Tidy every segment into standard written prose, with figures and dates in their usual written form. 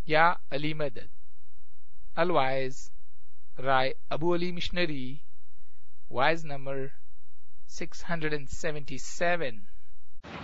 Ya Ali Madad. Al-Waiz, Rai Abu Ali Missionary, Wise number 677.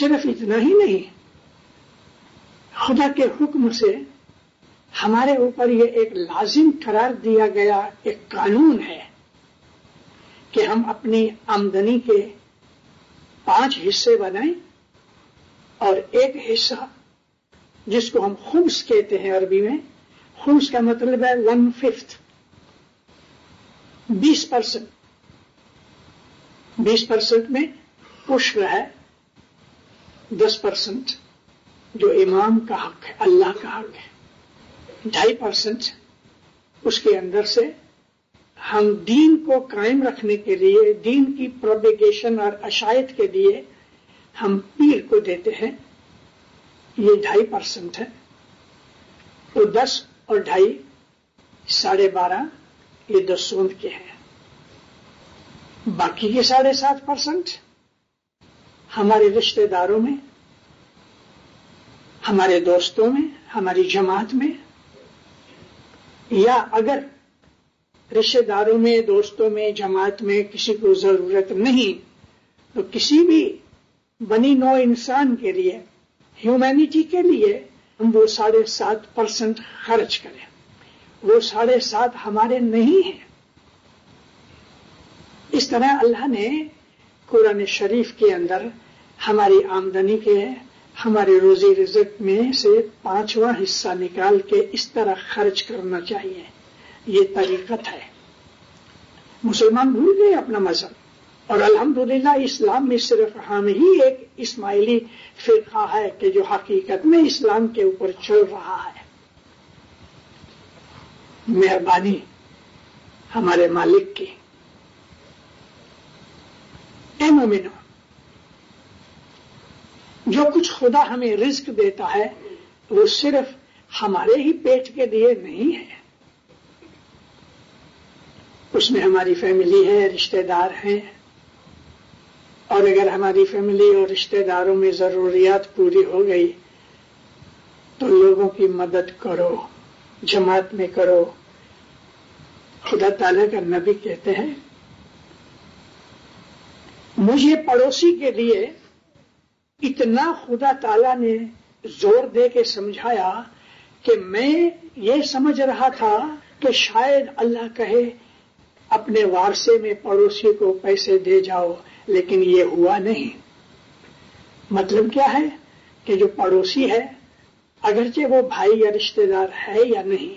صرف اتنا ہی نہیں، خدا کے حکم سے ہمارے اوپر یہ ایک لازم قرار دیا گیا ایک قانون ہے کہ ہم اپنی آمدنی کے 5 حصے بنائیں، اور ایک حصہ جس کو ہم خمس کہتے ہیں عربی میں، خمس کا مطلب ہے 1/5، 20%، 20% میں عشر ہے، 10% جو امام کا حق ہے، اللہ کا حق ہے، 2.5% اس کے اندر سے ہم دین کو قائم رکھنے کے لیے، دین کی پروپیگیشن اور اشاعت کے لیے ہم پیر کو دیتے ہیں، یہ 2.5% ہے، تو 10 اور 2.5 12.5 یہ 10 سوند کے ہیں۔ باقی کے 7.5% ہمارے رشتہ داروں میں، ہمارے دوستوں میں، ہماری جماعت میں، یا اگر رشتہ داروں میں، دوستوں میں، جماعت میں کسی کو ضرورت نہیں تو کسی بھی بنی نوع انسان کے لیے، ہیومینٹی کے لیے ہم وہ 7.5% خرچ کریں۔ وہ 7.5 ہمارے نہیں ہیں۔ اس طرح اللہ نے قرآن شریف کے اندر ہماری آمدنی کے، ہمارے روزی رزق میں سے 5واں حصہ نکال کے اس طرح خرچ کرنا چاہیے، یہ طریقت ہے۔ مسلمان بھول گئے اپنا مذہب، اور الحمدللہ اسلام میں صرف ہم ہی ایک اسماعیلی فرقہ ہے کہ جو حقیقت میں اسلام کے اوپر چل رہا ہے۔ مہربانی ہمارے مالک کی۔ اے مومنو، جو کچھ خدا ہمیں رزق دیتا ہے وہ صرف ہمارے ہی پیٹ کے لیے نہیں ہے، اس میں ہماری فیملی ہے، رشتہ دار ہیں، اور اگر ہماری فیملی اور رشتہ داروں میں ضروریات پوری ہو گئی تو لوگوں کی مدد کرو، جماعت میں کرو۔ خدا تعالیٰ کا نبی کہتے ہیں، مجھے پڑوسی کے لیے اتنا خدا تعالیٰ نے زور دے کے سمجھایا کہ میں یہ سمجھ رہا تھا کہ شاید اللہ کہے اپنے وارثے میں پڑوسی کو پیسے دے جاؤ، لیکن یہ ہوا نہیں۔ مطلب کیا ہے کہ جو پڑوسی ہے، اگرچہ وہ بھائی یا رشتہ دار ہے یا نہیں،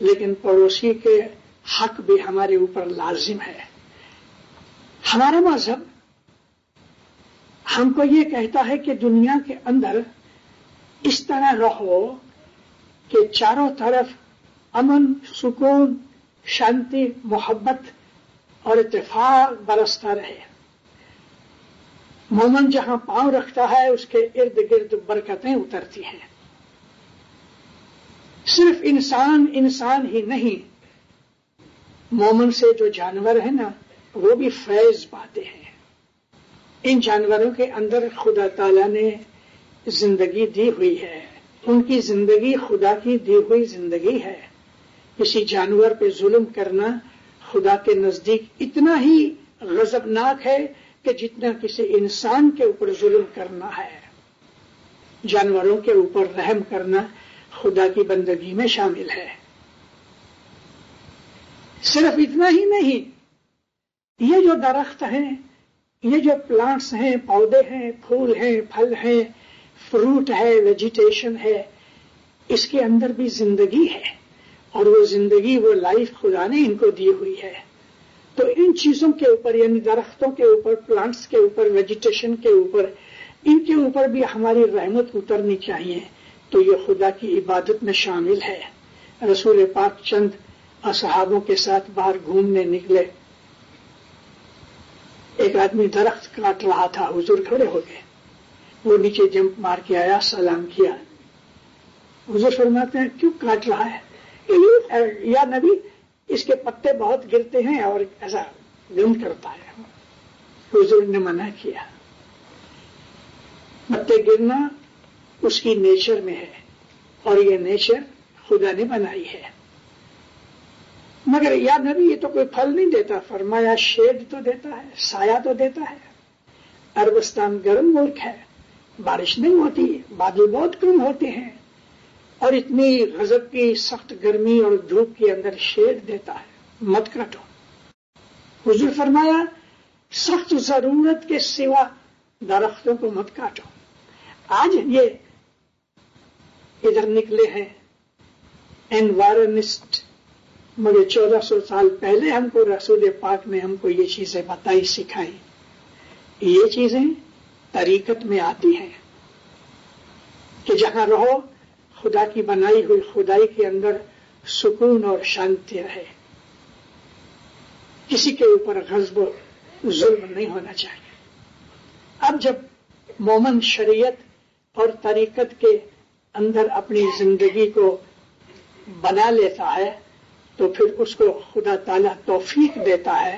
لیکن پڑوسی کے حق بھی ہمارے اوپر لازم ہے۔ ہمارا مذہب ہم کو یہ کہتا ہے کہ دنیا کے اندر اس طرح رہو کہ چاروں طرف امن، سکون، شانتی، محبت اور اتفاق برستا رہے۔ مومن جہاں پاؤں رکھتا ہے اس کے ارد گرد برکتیں اترتی ہیں۔ صرف انسان ہی نہیں، مومن سے جو جانور ہیں نا وہ بھی فیض پاتے ہیں۔ ان جانوروں کے اندر خدا تعالیٰ نے زندگی دی ہوئی ہے، ان کی زندگی خدا کی دی ہوئی زندگی ہے۔ کسی جانور پہ ظلم کرنا خدا کے نزدیک اتنا ہی غضبناک ہے کہ جتنا کسی انسان کے اوپر ظلم کرنا ہے۔ جانوروں کے اوپر رحم کرنا خدا کی بندگی میں شامل ہے۔ صرف اتنا ہی نہیں، یہ جو درخت ہیں، یہ جو پلانٹس ہیں، پودے ہیں، پھول ہیں، پھل ہیں، فروٹ ہے، ویجیٹیشن ہے، اس کے اندر بھی زندگی ہے، اور وہ زندگی، وہ لائف خدا نے ان کو دی ہوئی ہے۔ تو ان چیزوں کے اوپر، یعنی درختوں کے اوپر، پلانٹس کے اوپر، ویجیٹیشن کے اوپر، ان کے اوپر بھی ہماری رحمت اترنی چاہیے، تو یہ خدا کی عبادت میں شامل ہے۔ رسول پاک چند اصحابوں کے ساتھ باہر گھومنے نکلے، ایک آدمی درخت کاٹ رہا تھا، حضور کھڑے ہو گئے، وہ نیچے جمپ مار کے آیا، سلام کیا۔ حضور فرماتے ہیں کیوں کاٹ رہا ہے؟ یا نبی اس کے پتے بہت گرتے ہیں اور ایسا گند کرتا ہے۔ حضور نے منع کیا، پتے گرنا اس کی نیچر میں ہے، اور یہ نیچر خدا نے بنائی ہے۔ مگر یا نبی یہ تو کوئی پھل نہیں دیتا۔ فرمایا شیڈ تو دیتا ہے، سایہ تو دیتا ہے۔ عربستان گرم ملک ہے، بارش نہیں ہوتی، بادل بہت کم ہوتے ہیں، اور اتنی غضب کی سخت گرمی اور دھوپ کے اندر شیڈ دیتا ہے، مت کاٹو۔ حضور فرمایا سخت ضرورت کے سوا درختوں کو مت کاٹو۔ آج یہ ادھر نکلے ہیں انوائرنسٹ، مگر 1400 سال پہلے ہم کو رسول پاک نے ہم کو یہ چیزیں بتائی، سکھائی۔ یہ چیزیں طریقت میں آتی ہیں کہ جہاں رہو خدا کی بنائی ہوئی خدائی کے اندر سکون اور شانتی رہے، کسی کے اوپر غضب و ظلم نہیں ہونا چاہیے۔ اب جب مومن شریعت اور طریقت کے اندر اپنی زندگی کو بنا لیتا ہے تو پھر اس کو خدا تعالیٰ توفیق دیتا ہے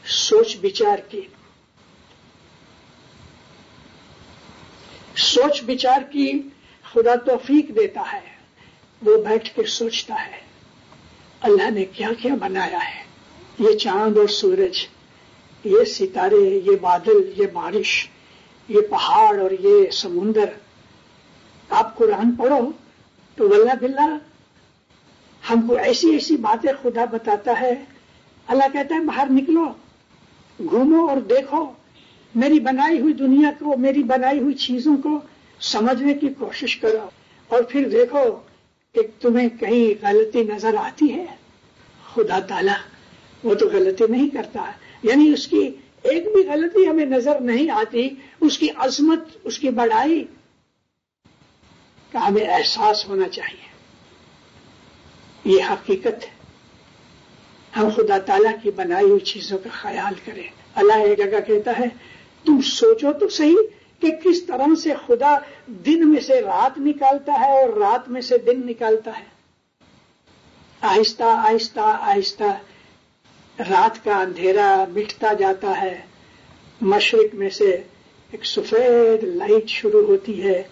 سوچ بچار کی، سوچ بچار کی خدا توفیق دیتا ہے۔ وہ بیٹھ کے سوچتا ہے اللہ نے کیا کیا بنایا ہے، یہ چاند اور سورج، یہ ستارے، یہ بادل، یہ بارش، یہ پہاڑ اور یہ سمندر۔ آپ قرآن پڑھو تو واللہ باللہ ہم کو ایسی ایسی باتیں خدا بتاتا ہے۔ اللہ کہتا ہے باہر نکلو، گھومو اور دیکھو، میری بنائی ہوئی دنیا کو، میری بنائی ہوئی چیزوں کو سمجھنے کی کوشش کرو، اور پھر دیکھو کہ تمہیں کہیں غلطی نظر آتی ہے۔ خدا تعالیٰ وہ تو غلطی نہیں کرتا، یعنی اس کی ایک بھی غلطی ہمیں نظر نہیں آتی، اس کی عظمت، اس کی بڑائی کا ہمیں احساس ہونا چاہیے۔ یہ حقیقت ہے، ہم خدا تعالیٰ کی بنائی ہوئی چیزوں کا خیال کریں۔ اللہ ایک جگہ کہتا ہے تم سوچو تو صحیح کہ کس طرح سے خدا دن میں سے رات نکالتا ہے اور رات میں سے دن نکالتا ہے۔ آہستہ آہستہ آہستہ رات کا اندھیرا مٹتا جاتا ہے، مشرق میں سے ایک سفید لائٹ شروع ہوتی ہے،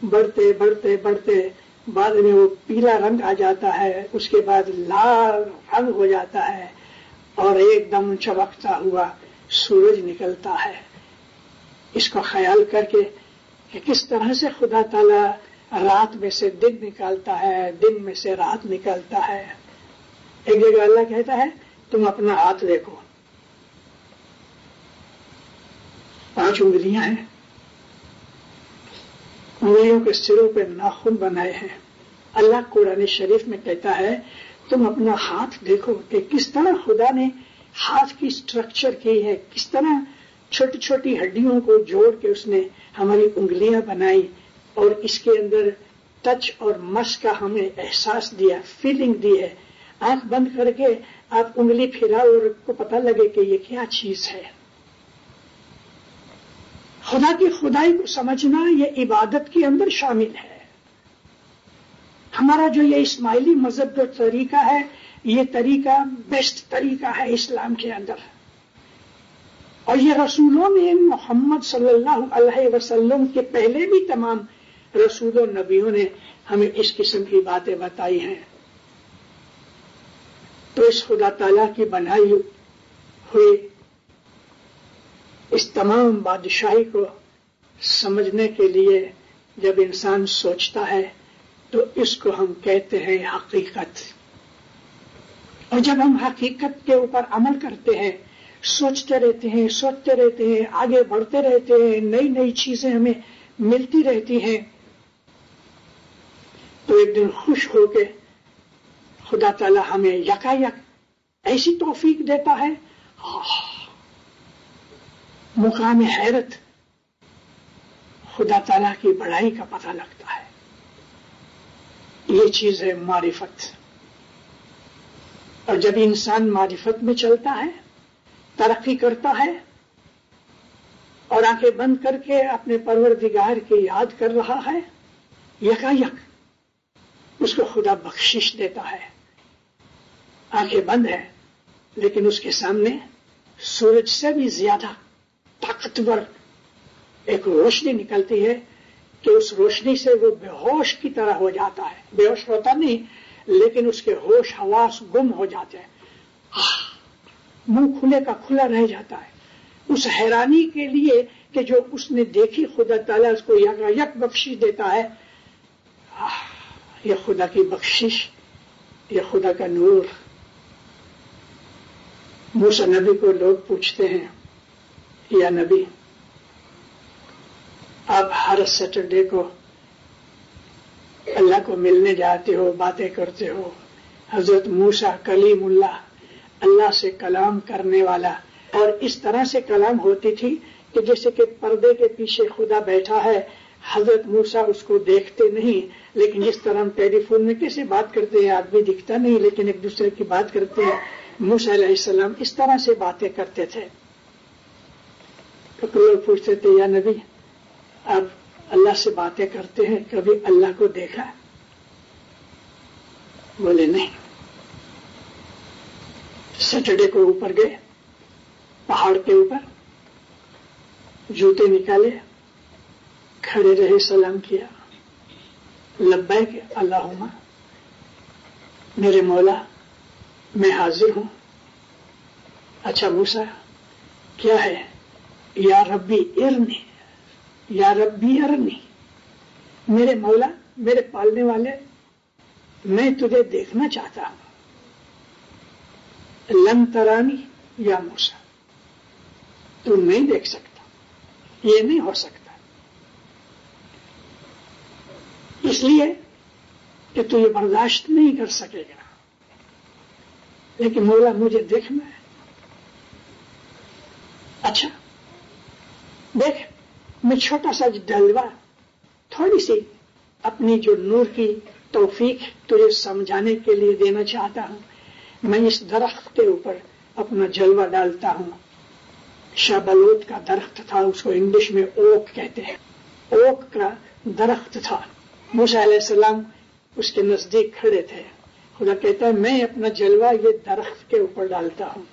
بڑھتے بڑھتے بڑھتے بعد میں وہ پیلا رنگ آ جاتا ہے، اس کے بعد لال رنگ ہو جاتا ہے، اور ایک دم چمکتا ہوا سورج نکلتا ہے۔ اس کو خیال کر کے کہ کس طرح سے خدا تعالیٰ رات میں سے دن نکالتا ہے، دن میں سے رات نکالتا ہے۔ ایک جگہ اللہ کہتا ہے تم اپنا ہاتھ دیکھو، 5 انگلیاں ہیں، انگلیوں کے سروں پہ ناخن بنائے ہیں۔ اللہ قرآن شریف میں کہتا ہے تم اپنا ہاتھ دیکھو کہ کس طرح خدا نے ہاتھ کی سٹرکچر کی ہے، کس طرح چھوٹی چھوٹی ہڈیوں کو جوڑ کے اس نے ہماری انگلیاں بنائی، اور اس کے اندر ٹچ اور مس کا ہمیں احساس دیا، فیلنگ دی ہے۔ آنکھ بند کر کے آپ انگلی پھراؤ اور کو پتہ لگے کہ یہ کیا چیز ہے۔ خدا کی خدائی کو سمجھنا یہ عبادت کے اندر شامل ہے۔ ہمارا جو یہ اسماعیلی مذہب جو طریقہ ہے، یہ طریقہ بیسٹ طریقہ ہے اسلام کے اندر، اور یہ رسولوں نے محمد صلی اللہ علیہ وسلم کے پہلے بھی تمام رسول و نبیوں نے ہمیں اس قسم کی باتیں بتائی ہیں۔ تو اس خدا تعالیٰ کی بنائی ہوئی اس تمام بادشاہی کو سمجھنے کے لیے جب انسان سوچتا ہے تو اس کو ہم کہتے ہیں حقیقت، اور جب ہم حقیقت کے اوپر عمل کرتے ہیں، سوچتے رہتے ہیں، سوچتے رہتے ہیں، آگے بڑھتے رہتے ہیں، نئی نئی چیزیں ہمیں ملتی رہتی ہیں، تو ایک دن خوش ہو کے خدا تعالیٰ ہمیں یکایک ایسی توفیق دیتا ہے، مقام حیرت خدا تعالیٰ کی بڑائی کا پتہ لگتا ہے۔ یہ چیز ہے معرفت، اور جب انسان معرفت میں چلتا ہے، ترقی کرتا ہے، اور آنکھیں بند کر کے اپنے پروردگار کی یاد کر رہا ہے، یکایک اس کو خدا بخشش دیتا ہے۔ آنکھیں بند ہے لیکن اس کے سامنے سورج سے بھی زیادہ طاقتور ایک روشنی نکلتی ہے کہ اس روشنی سے وہ بے ہوش کی طرح ہو جاتا ہے، بے ہوش ہوتا نہیں لیکن اس کے ہوش حواس گم ہو جاتے ہیں، منہ کھلے کا کھلا رہ جاتا ہے، اس حیرانی کے لیے کہ جو اس نے دیکھی خدا تعالیٰ اس کو یک بخشش دیتا ہے. یہ خدا کی بخشش، یہ خدا کا نور. موسیٰ نبی کو لوگ پوچھتے ہیں، یا نبی آپ ہر سیٹرڈے کو اللہ کو ملنے جاتے ہو، باتیں کرتے ہو. حضرت موسیٰ کلیم اللہ، اللہ سے کلام کرنے والا، اور اس طرح سے کلام ہوتی تھی کہ جیسے کہ پردے کے پیچھے خدا بیٹھا ہے. حضرت موسیٰ اس کو دیکھتے نہیں، لیکن جس طرح ہم ٹیلی فون میں کیسے بات کرتے ہیں، آدمی دکھتا نہیں لیکن ایک دوسرے کی بات کرتے ہیں. موسیٰ علیہ السلام اس طرح سے باتیں کرتے تھے. تو لوگ پوچھتے تھے، یا نبی آپ اللہ سے باتیں کرتے ہیں، کبھی اللہ کو دیکھا؟ بولے نہیں. سیٹرڈے کو اوپر گئے، پہاڑ کے اوپر، جوتے نکالے، کھڑے رہے، سلام کیا، لبیک اللہم، میرے مولا میں حاضر ہوں. اچھا موسیٰ کیا ہے؟ یا ربی ارنی، یا ربی ارنی، میرے مولا، میرے پالنے والے، میں تجھے دیکھنا چاہتا ہوں. لن ترانی یا موسیٰ، تو نہیں دیکھ سکتا، یہ نہیں ہو سکتا، اس لیے کہ تو یہ برداشت نہیں کر سکے گا. لیکن مولا مجھے دیکھنا ہے. اچھا دیکھ، میں چھوٹا سا جلوہ، تھوڑی سی اپنی جو نور کی توفیق تجھے سمجھانے کے لیے دینا چاہتا ہوں. میں اس درخت کے اوپر اپنا جلوہ ڈالتا ہوں. شابلوت کا درخت تھا، اس کو انگلش میں اوک کہتے ہیں. اوک کا درخت تھا. موسیٰ علیہ السلام اس کے نزدیک کھڑے تھے. خدا کہتا ہے میں اپنا جلوہ یہ درخت کے اوپر ڈالتا ہوں،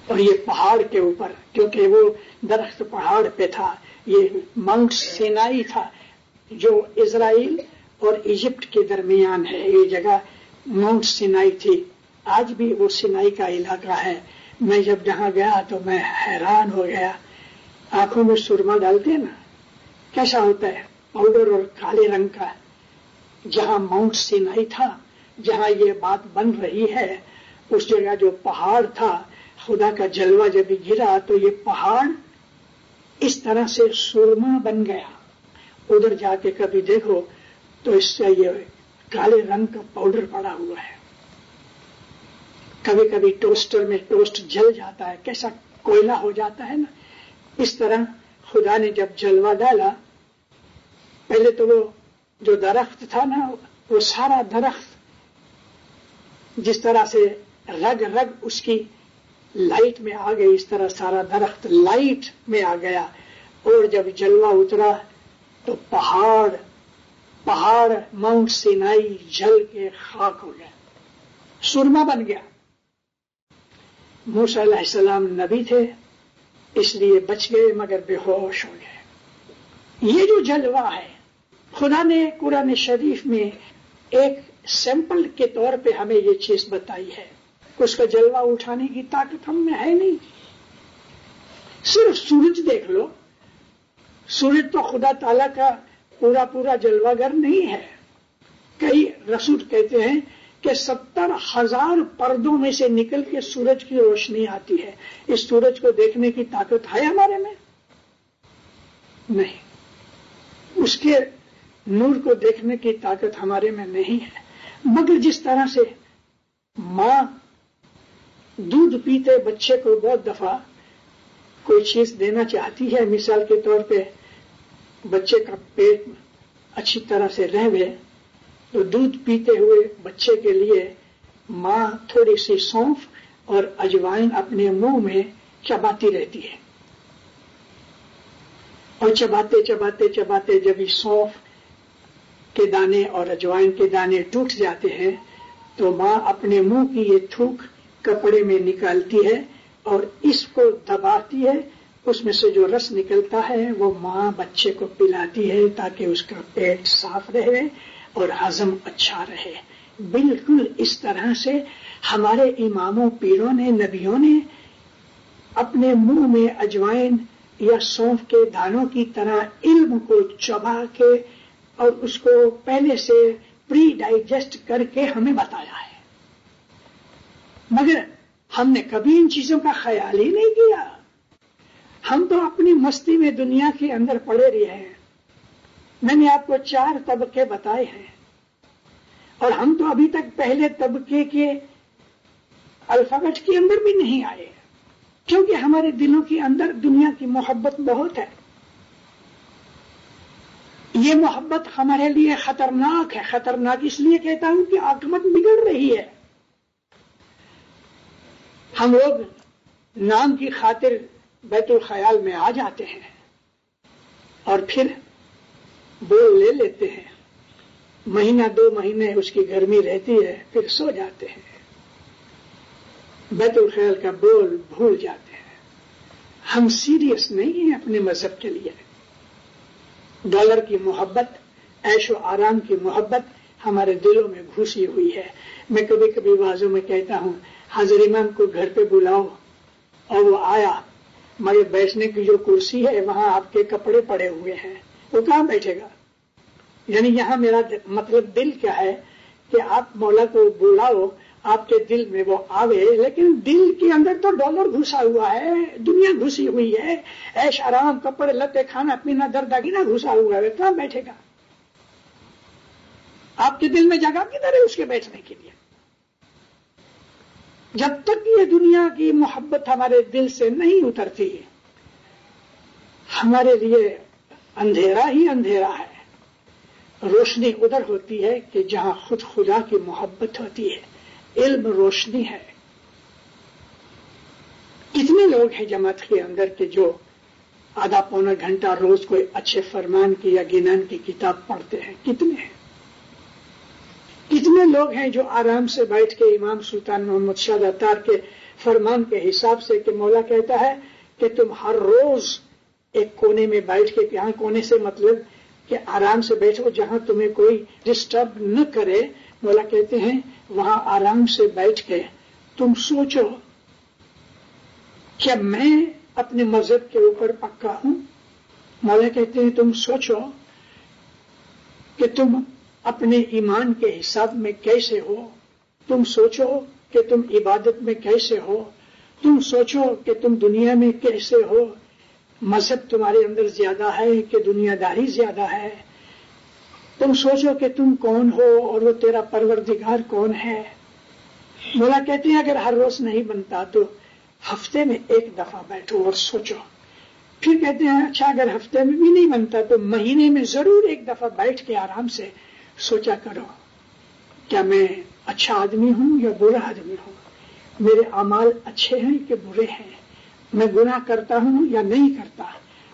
اور یہ پہاڑ کے اوپر، کیونکہ وہ درخت پہاڑ پہ تھا. یہ ماؤنٹ سینائی تھا جو اسرائیل اور ایجپٹ کے درمیان ہے. یہ جگہ ماؤنٹ سینائی تھی. آج بھی وہ سینائی کا علاقہ ہے. میں جب جہاں گیا تو میں حیران ہو گیا. آنکھوں میں سرما ڈالتے ہیں نا، کیسا ہوتا ہے، پاؤڈر اور کالے رنگ کا. جہاں ماؤنٹ سینائی تھا، جہاں یہ بات بن رہی ہے، اس جگہ جو پہاڑ تھا، خدا کا جلوہ جب گرا تو یہ پہاڑ اس طرح سے سرما بن گیا. ادھر جا کے کبھی دیکھو تو اس سے یہ کالے رنگ کا پاؤڈر پڑا ہوا ہے. کبھی کبھی ٹوسٹر میں ٹوسٹ جل جاتا ہے، کیسا کوئلہ ہو جاتا ہے نا. اس طرح خدا نے جب جلوہ ڈالا، پہلے تو وہ جو درخت تھا نا، وہ سارا درخت جس طرح سے رگ رگ اس کی لائٹ میں آ گئی، اس طرح سارا درخت لائٹ میں آ گیا. اور جب جلوہ اترا تو پہاڑ ماؤنٹ سینائی جل کے خاک ہو گیا، سرما بن گیا. موسیٰ علیہ السلام نبی تھے اس لیے بچ گئے، مگر بے ہوش ہو گئے. یہ جو جلوہ ہے، خدا نے قرآن شریف میں ایک سیمپل کے طور پہ ہمیں یہ چیز بتائی ہے. اس کا جلوہ اٹھانے کی طاقت ہم میں ہے نہیں. صرف سورج دیکھ لو، سورج تو خدا تعالیٰ کا پورا جلوہ گر نہیں ہے. کئی رسول کہتے ہیں کہ 70,000 پردوں میں سے نکل کے سورج کی روشنی آتی ہے. اس سورج کو دیکھنے کی طاقت ہے ہمارے میں؟ نہیں. اس کے نور کو دیکھنے کی طاقت ہمارے میں نہیں ہے. مگر جس طرح سے ماں دودھ پیتے بچے کو بہت دفعہ کوئی چیز دینا چاہتی ہے، مثال کے طور پہ بچے کا پیٹ اچھی طرح سے رہے تو دودھ پیتے ہوئے بچے کے لیے ماں تھوڑی سی سونف اور اجوائن اپنے منہ میں چباتی رہتی ہے، اور چباتے جب یہ سونف کے دانے اور اجوائن کے دانے ٹوٹ جاتے ہیں تو ماں اپنے منہ کی یہ تھوک کپڑے میں نکالتی ہے اور اس کو دباتی ہے. اس میں سے جو رس نکلتا ہے وہ ماں بچے کو پلاتی ہے تاکہ اس کا پیٹ صاف رہے اور ہضم اچھا رہے. بالکل اس طرح سے ہمارے اماموں، پیروں نے، نبیوں نے اپنے منہ میں اجوائن یا سونف کے دانوں کی طرح علم کو چبا کے اور اس کو پہلے سے پری ڈائجسٹ کر کے ہمیں بتایا ہے، مگر ہم نے کبھی ان چیزوں کا خیال ہی نہیں کیا. ہم تو اپنی مستی میں دنیا کے اندر پڑے رہے ہیں. میں نے آپ کو 4 طبقے بتائے ہیں اور ہم تو ابھی تک پہلے طبقے کے الفابیٹ کے اندر بھی نہیں آئے، کیونکہ ہمارے دلوں کے اندر دنیا کی محبت بہت ہے. یہ محبت ہمارے لیے خطرناک ہے. خطرناک اس لیے کہتا ہوں کہ عاقبت بگڑ رہی ہے. ہم لوگ نام کی خاطر بیت الخیال میں آ جاتے ہیں اور پھر بول لے لیتے ہیں. مہینہ 2 مہینے اس کی گرمی رہتی ہے، پھر سو جاتے ہیں، بیت الخیال کا بول بھول جاتے ہیں. ہم سیریس نہیں ہیں اپنے مذہب کے لیے. ڈالر کی محبت، عیش و آرام کی محبت ہمارے دلوں میں گھسی ہوئی ہے. میں کبھی کبھی واضح میں کہتا ہوں حاضر امام کو گھر پہ بلاؤ اور وہ آیا، مگر بیٹھنے کی جو کرسی ہے وہاں آپ کے کپڑے پڑے ہوئے ہیں، وہ کہاں بیٹھے گا؟ یعنی یہاں میرا مطلب دل کیا ہے کہ آپ مولا کو بلاؤ، آپ کے دل میں وہ آوے، لیکن دل کے اندر تو ڈالر گھسا ہوا ہے، دنیا گھسی ہوئی ہے، عیش آرام، کپڑے لتے، کھانا پینا، درداگینا گھسا ہوا ہے، کہاں بیٹھے گا؟ آپ کے دل میں جگہ کدھر ہے اس کے بیٹھنے کے لیے؟ جب تک یہ دنیا کی محبت ہمارے دل سے نہیں اترتی ہمارے لیے اندھیرا ہی اندھیرا ہے. روشنی ادھر ہوتی ہے کہ جہاں خود خدا کی محبت ہوتی ہے. علم روشنی ہے. کتنے لوگ ہیں جماعت کے اندر کے جو آدھا پونا گھنٹہ روز کوئی اچھے فرمان کی یا گنان کی کتاب پڑھتے ہیں؟ کتنے ہیں؟ کتنے لوگ ہیں جو آرام سے بیٹھ کے امام سلطان محمد شاہ اتار کے فرمان کے حساب سے کہ مولا کہتا ہے کہ تم ہر روز ایک کونے میں بیٹھ کے، یہاں کونے سے مطلب کہ آرام سے بیٹھو جہاں تمہیں کوئی ڈسٹرب نہ کرے. مولا کہتے ہیں وہاں آرام سے بیٹھ کے تم سوچو کیا میں اپنے مذہب کے اوپر پکا ہوں؟ مولا کہتے ہیں تم سوچو کہ تم اپنے ایمان کے حساب میں کیسے ہو، تم سوچو کہ تم عبادت میں کیسے ہو، تم سوچو کہ تم دنیا میں کیسے ہو، مذہب تمہارے اندر زیادہ ہے کہ دنیا داری زیادہ ہے، تم سوچو کہ تم کون ہو اور وہ تیرا پروردگار کون ہے. مولا کہتے ہیں اگر ہر روز نہیں بنتا تو ہفتے میں 1 دفعہ بیٹھو اور سوچو. پھر کہتے ہیں اچھا اگر ہفتے میں بھی نہیں بنتا تو مہینے میں ضرور 1 دفعہ بیٹھ کے آرام سے سوچا کرو کیا میں اچھا آدمی ہوں یا برا آدمی ہوں، میرے اعمال اچھے ہیں کہ برے ہیں، میں گناہ کرتا ہوں یا نہیں کرتا،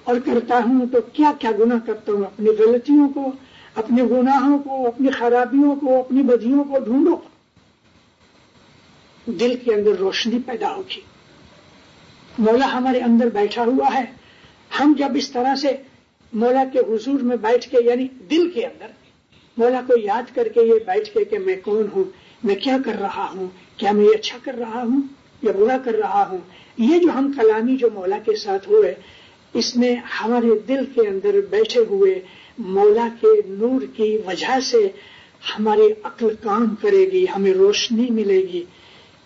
اور کرتا ہوں تو کیا کیا گناہ کرتا ہوں. اپنی غلطیوں کو، اپنے گناہوں کو، اپنی خرابیوں کو، اپنی بدیوں کو ڈھونڈو. دل کے اندر روشنی پیدا ہوگی. مولا ہمارے اندر بیٹھا ہوا ہے. ہم جب اس طرح سے مولا کے حضور میں بیٹھ کے، یعنی دل کے اندر مولا کو یاد کر کے یہ بیٹھ کے کہ میں کون ہوں، میں کیا کر رہا ہوں، کیا میں یہ اچھا کر رہا ہوں یا برا کر رہا ہوں، یہ جو ہم کلامی جو مولا کے ساتھ ہوئے، اس میں ہمارے دل کے اندر بیٹھے ہوئے مولا کے نور کی وجہ سے ہماری عقل کام کرے گی، ہمیں روشنی ملے گی.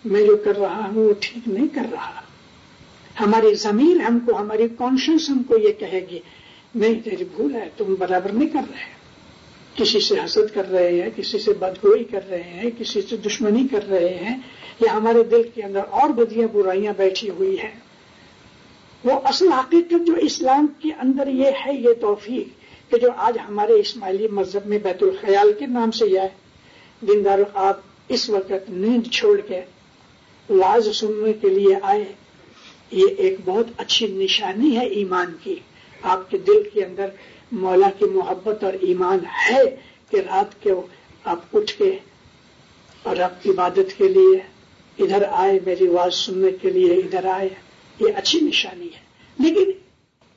میں جو کر رہا ہوں وہ ٹھیک نہیں کر رہا. ہماری ضمیر ہم کو، ہماری کانشنس ہم کو یہ کہے گی نہیں تیری بھول ہے، تم برابر نہیں کر رہے. کسی سے حسد کر رہے ہیں، کسی سے بدگوئی کر رہے ہیں، کسی سے دشمنی کر رہے ہیں، یا ہمارے دل کے اندر اور بدیاں برائیاں بیٹھی ہوئی ہیں. وہ اصل حقیقت جو اسلام کے اندر یہ ہے، یہ توفیق کہ جو آج ہمارے اسماعیلی مذہب میں بیت الخیال کے نام سے یہ ہے، دیندار آپ اس وقت نیند چھوڑ کے واز سننے کے لیے آئے، یہ ایک بہت اچھی نشانی ہے ایمان کی. آپ کے دل کے اندر مولا کی محبت اور ایمان ہے کہ رات کے آپ اٹھ کے اور آپ عبادت کے لیے ادھر آئے، میری آواز سننے کے لیے ادھر آئے، یہ اچھی نشانی ہے. لیکن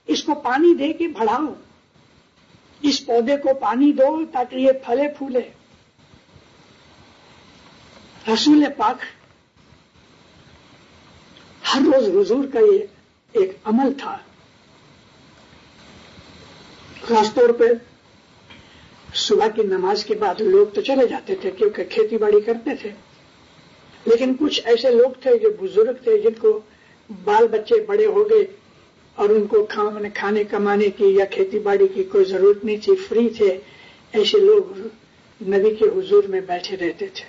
اس کو پانی دے کے بڑھاؤ، اس پودے کو پانی دو تاکہ یہ پھلے پھولے. رسول پاک ہر روز حضور کا یہ ایک عمل تھا. خاص طور پہ صبح کی نماز کے بعد لوگ تو چلے جاتے تھے کیونکہ کھیتی باڑی کرتے تھے، لیکن کچھ ایسے لوگ تھے جو بزرگ تھے جن کو بال بچے بڑے ہو گئے اور ان کو کھانے کمانے کی یا کھیتی باڑی کی کوئی ضرورت نہیں تھی، فری تھے. ایسے لوگ نبی کے حضور میں بیٹھے رہتے تھے.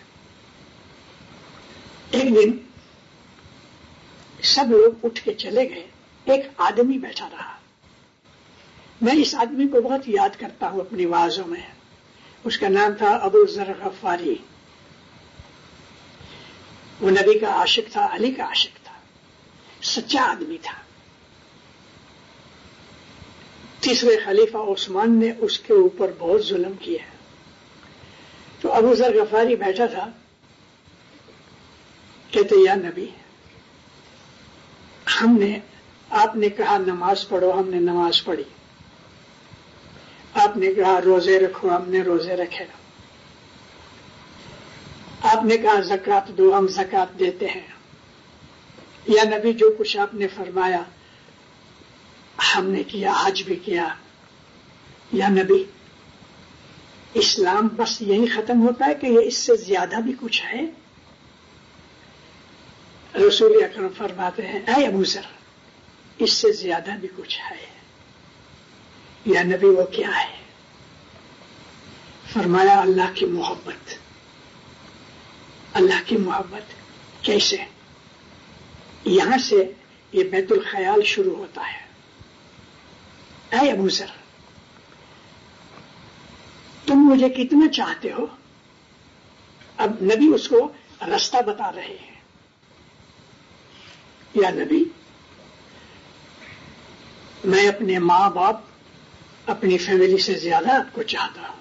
ایک دن سب لوگ اٹھ کے چلے گئے، ایک آدمی بیٹھا رہا. میں اس آدمی کو بہت یاد کرتا ہوں اپنی وعظوں میں. اس کا نام تھا ابو ذر غفاری. وہ نبی کا عاشق تھا، علی کا عاشق تھا، سچا آدمی تھا. تیسرے خلیفہ عثمان نے اس کے اوپر بہت ظلم کیا. تو ابو ذر غفاری بیٹھا تھا، کہتے یا نبی، آپ نے کہا نماز پڑھو، ہم نے نماز پڑھی. آپ نے کہا روزے رکھو، ہم نے روزے رکھے. آپ نے کہا زکوٰۃ دو، ہم زکوٰۃ دیتے ہیں. یا نبی جو کچھ آپ نے فرمایا ہم نے کیا، حج بھی کیا. یا نبی اسلام بس یہی ختم ہوتا ہے کہ یہ اس سے زیادہ بھی کچھ ہے؟ رسول اکرم فرماتے ہیں اے ابو ذر، اس سے زیادہ بھی کچھ ہے. یا نبی وہ کیا ہے؟ فرمایا اللہ کی محبت. اللہ کی محبت کیسے؟ یہاں سے یہ بیت الخیال شروع ہوتا ہے. اے ابو ذر، تم مجھے کتنا چاہتے ہو؟ اب نبی اس کو رستہ بتا رہے ہیں. یا نبی میں اپنے ماں باپ، اپنی فیملی سے زیادہ آپ کو چاہتا ہوں.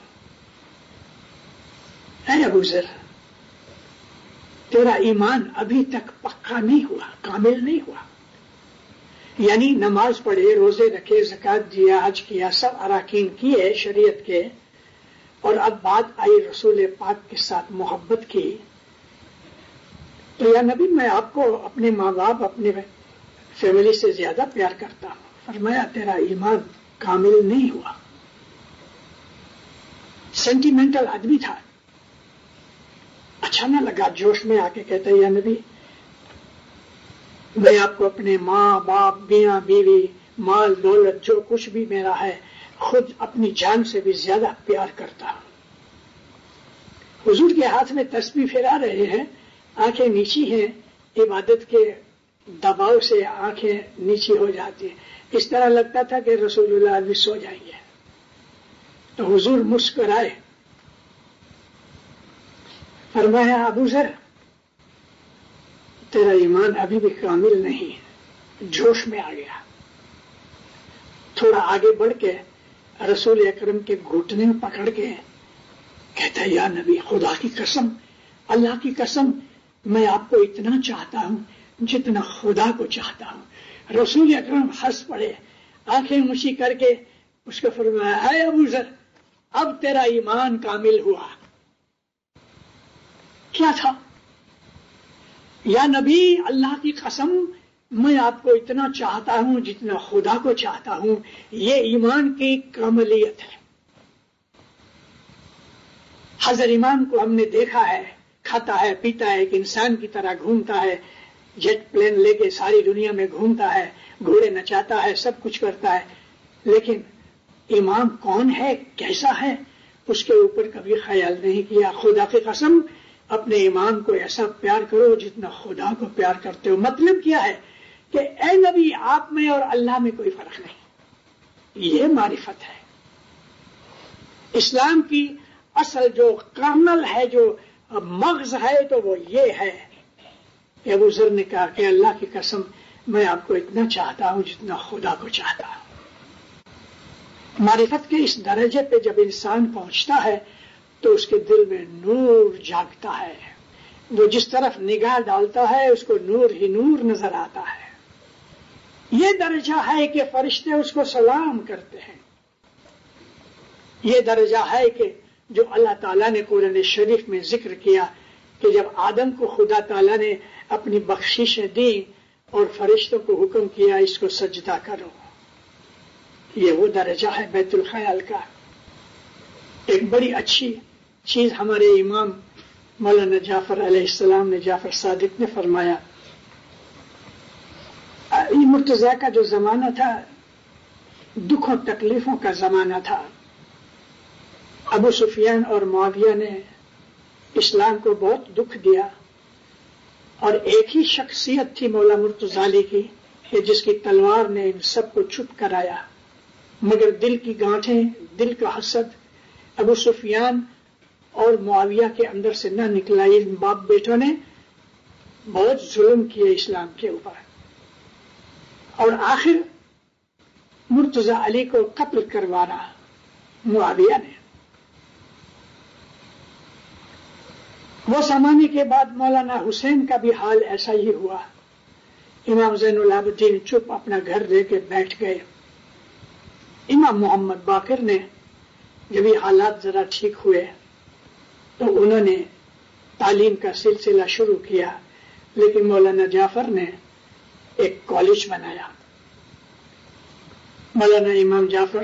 اے ابو ذر، تیرا ایمان ابھی تک پکا نہیں ہوا، کامل نہیں ہوا. یعنی نماز پڑھے، روزے رکھے، زکوٰۃ دیا، حج کیا، سب اراکین کیے شریعت کے، اور اب بات آئی رسول پاک کے ساتھ محبت کی. تو یا نبی میں آپ کو اپنے ماں باپ، اپنے فیملی سے زیادہ پیار کرتا ہوں. فرمایا تیرا ایمان کامل نہیں ہوا. سینٹیمنٹل آدمی تھا. اچھا نہ لگا، جوش میں آ کے کہتا یا نبی میں آپ کو اپنے ماں باپ، میاں بیوی، مال دولت، جو کچھ بھی میرا ہے، خود اپنی جان سے بھی زیادہ پیار کرتا ہوں. حضور کے ہاتھ میں تسبیح پھیرا رہے ہیں، آنکھیں نیچی ہیں، عبادت کے دباؤ سے آنکھیں نیچی ہو جاتی ہیں. اس طرح لگتا تھا کہ رسول اللہ ابھی سو جائیں گے. تو حضور مسکرائے، فرمایا ابو ذر تیرا ایمان ابھی بھی کامل نہیں ہے. جوش میں آ گیا، تھوڑا آگے بڑھ کے رسول اکرم کے گھٹنے میں پکڑ کے کہتا ہے یا نبی خدا کی قسم، اللہ کی قسم، میں آپ کو اتنا چاہتا ہوں جتنا خدا کو چاہتا ہوں. رسول اکرم ہنس پڑے، آنکھیں اونچی کر کے اس کو فرمایا اے ابو ذر اب تیرا ایمان کامل ہوا. کیا تھا؟ یا نبی اللہ کی قسم میں آپ کو اتنا چاہتا ہوں جتنا خدا کو چاہتا ہوں. یہ ایمان کی کاملیت ہے. حضرت امام کو ہم نے دیکھا ہے، کھاتا ہے، پیتا ہے، ایک انسان کی طرح گھومتا ہے، جیٹ پلین لے کے ساری دنیا میں گھومتا ہے، گھوڑے نچاتا ہے، سب کچھ کرتا ہے، لیکن امام کون ہے، کیسا ہے، اس کے اوپر کبھی خیال نہیں کیا. خدا کی قسم اپنے امام کو ایسا پیار کرو جتنا خدا کو پیار کرتے ہو. مطلب کیا ہے کہ اے نبی آپ میں اور اللہ میں کوئی فرق نہیں. یہ معرفت ہے. اسلام کی اصل جو کرنل ہے، جو مغز ہے، تو وہ یہ ہے کہ ابو ذر نے کہا کہ اللہ کی قسم میں آپ کو اتنا چاہتا ہوں جتنا خدا کو چاہتا ہوں. معرفت کے اس درجے پہ جب انسان پہنچتا ہے تو اس کے دل میں نور جاگتا ہے. وہ جس طرف نگاہ ڈالتا ہے اس کو نور ہی نور نظر آتا ہے. یہ درجہ ہے کہ فرشتے اس کو سلام کرتے ہیں. یہ درجہ ہے کہ جو اللہ تعالیٰ نے قرآن شریف میں ذکر کیا کہ جب آدم کو خدا تعالیٰ نے اپنی بخششیں دی اور فرشتوں کو حکم کیا اس کو سجدہ کرو. یہ وہ درجہ ہے بیت الخیال کا. ایک بڑی اچھی چیز ہمارے امام مولانا جعفر علیہ السلام نے، جعفر صادق نے فرمایا. یہ مرتضیٰ کا جو زمانہ تھا دکھوں تکلیفوں کا زمانہ تھا. ابو سفیان اور معاویہ نے اسلام کو بہت دکھ دیا، اور ایک ہی شخصیت تھی مولا مرتضیٰ علی کی کہ جس کی تلوار نے ان سب کو چپ کرایا. مگر دل کی گانٹھیں، دل کا حسد ابو سفیان اور معاویہ کے اندر سے نہ نکلا. ان باپ بیٹوں نے بہت ظلم کیے اسلام کے اوپر، اور آخر مرتضیٰ علی کو قتل کروانا معاویہ نے. وہ زمانے کے بعد مولانا حسین کا بھی حال ایسا ہی ہوا. امام زین العابدین چپ اپنا گھر دے کے بیٹھ گئے. امام محمد باقر نے جب یہ حالات ذرا ٹھیک ہوئے تو انہوں نے تعلیم کا سلسلہ شروع کیا، لیکن مولانا جعفر نے ایک کالج بنایا. مولانا امام جعفر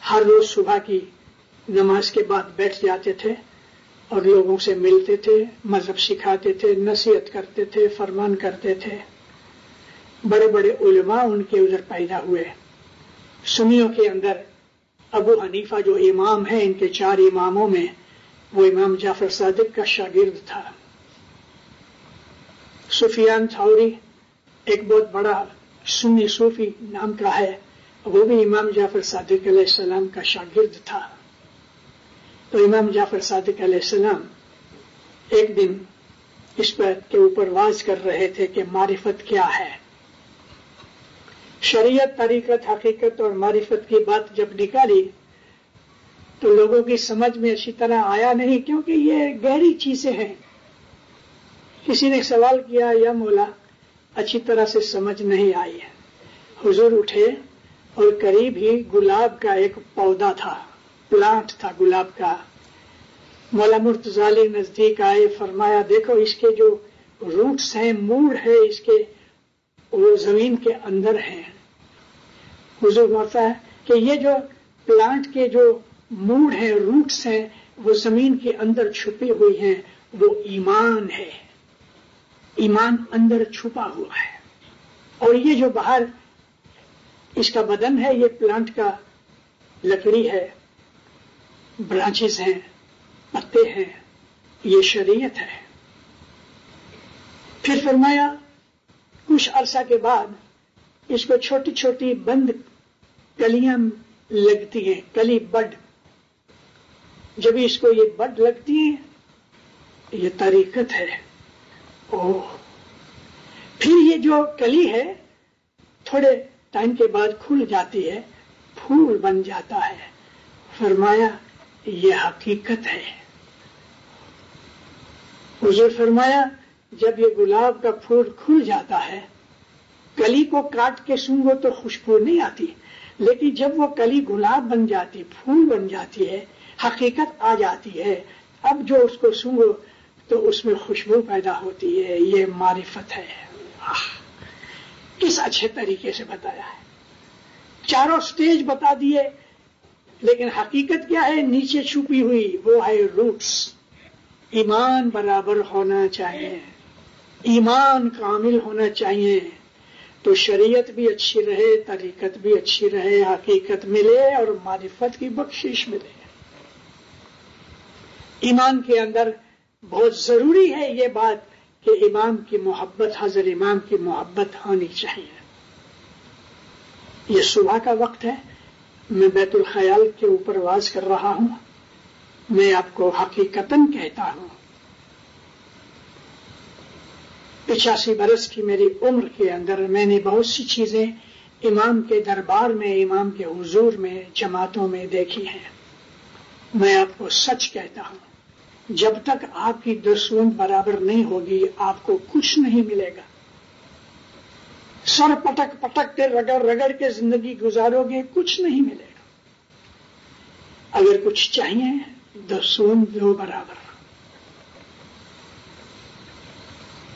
ہر روز صبح کی نماز کے بعد بیٹھ جاتے تھے اور لوگوں سے ملتے تھے، مذہب سکھاتے تھے، نصیحت کرتے تھے، فرمان کرتے تھے. بڑے بڑے علماء ان کے ادھر پیدا ہوئے. سنیوں کے اندر ابو حنیفہ جو امام ہیں، ان کے 4 اماموں میں وہ امام جعفر صادق کا شاگرد تھا. سفیان ثوری ایک بہت بڑا سنی صوفی نام کا ہے، وہ بھی امام جعفر صادق علیہ السلام کا شاگرد تھا. تو امام جعفر صادق علیہ السلام ایک دن اس بات کے اوپر واز کر رہے تھے کہ معرفت کیا ہے. شریعت، طریقت، حقیقت اور معرفت کی بات جب نکالی تو لوگوں کی سمجھ میں اچھی طرح آیا نہیں، کیونکہ یہ گہری چیزیں ہیں. کسی نے سوال کیا، یا مولا اچھی طرح سے سمجھ نہیں آئی ہے. حضور اٹھے اور قریب ہی گلاب کا ایک پودا تھا، پلانٹ تھا گلاب کا. مولا مرتضیٰ علی نزدیک آئے، فرمایا دیکھو اس کے جو روٹس ہیں، موڑ ہے اس کے، وہ زمین کے اندر ہیں. حضور فرماتا ہے کہ یہ جو پلانٹ کے جو موڑ ہیں، روٹس ہیں، وہ زمین کے اندر چھپی ہوئی ہیں، وہ ایمان ہے. ایمان اندر چھپا ہوا ہے. اور یہ جو باہر اس کا بدن ہے، یہ پلانٹ کا لکڑی ہے، برانچز ہیں، پتے ہیں، یہ شریعت ہے. پھر فرمایا کچھ عرصہ کے بعد اس کو چھوٹی چھوٹی بند کلیاں لگتی ہیں، کلی بڈ. جب اس کو یہ بڈ لگتی ہیں، یہ طریقت ہے. پھر یہ جو کلی ہے تھوڑے ٹائم کے بعد کھل جاتی ہے، پھول بن جاتا ہے. فرمایا یہ حقیقت ہے. حضور فرمایا جب یہ گلاب کا پھول کھل جاتا ہے، کلی کو کاٹ کے سونگو تو خوشبو نہیں آتی، لیکن جب وہ کلی گلاب بن جاتی، پھول بن جاتی ہے، حقیقت آ جاتی ہے، اب جو اس کو سونگو تو اس میں خوشبو پیدا ہوتی ہے. یہ معرفت ہے. کس اچھے طریقے سے بتایا ہے. 4 سٹیج بتا دیے، لیکن حقیقت کیا ہے؟ نیچے چھپی ہوئی، وہ ہے روٹس. ایمان برابر ہونا چاہیے، ایمان کامل ہونا چاہیے، تو شریعت بھی اچھی رہے، طریقت بھی اچھی رہے، حقیقت ملے اور معرفت کی بخشش ملے. ایمان کے اندر بہت ضروری ہے یہ بات کہ امام کی محبت، حضرت امام کی محبت ہونی چاہیے. یہ صبح کا وقت ہے، میں بیت الخیال کے اوپر واز کر رہا ہوں. میں آپ کو حقیقتاً کہتا ہوں 85 برس کی میری عمر کے اندر میں نے بہت سی چیزیں امام کے دربار میں، امام کے حضور میں، جماعتوں میں دیکھی ہیں. میں آپ کو سچ کہتا ہوں، جب تک آپ کی دستور برابر نہیں ہوگی آپ کو کچھ نہیں ملے گا. سر پٹک پٹک کے رگڑ رگڑ کے زندگی گزارو گے، کچھ نہیں ملے گا. اگر کچھ چاہیے دستور دو برابر.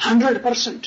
100%।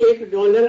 $1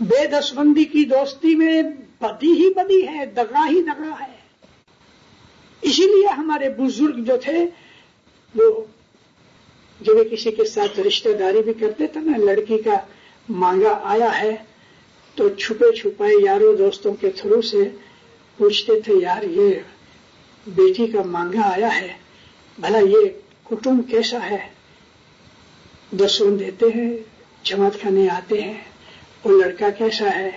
بے دستبندی کی دوستی میں بدی ہی بدی ہے، دغا ہی دغا ہے. اسی لیے ہمارے بزرگ جو تھے وہ جب کسی کے ساتھ رشتہ داری بھی کرتے تھے نا، لڑکی کا مانگا آیا ہے تو چھپے چھپائے یاروں دوستوں کے تھرو سے پوچھتے تھے، یار یہ بیٹی کا مانگا آیا ہے، بھلا یہ کٹم کیسا ہے؟ دسون دیتے ہیں، جماعت کھانے آتے ہیں، وہ لڑکا کیسا ہے؟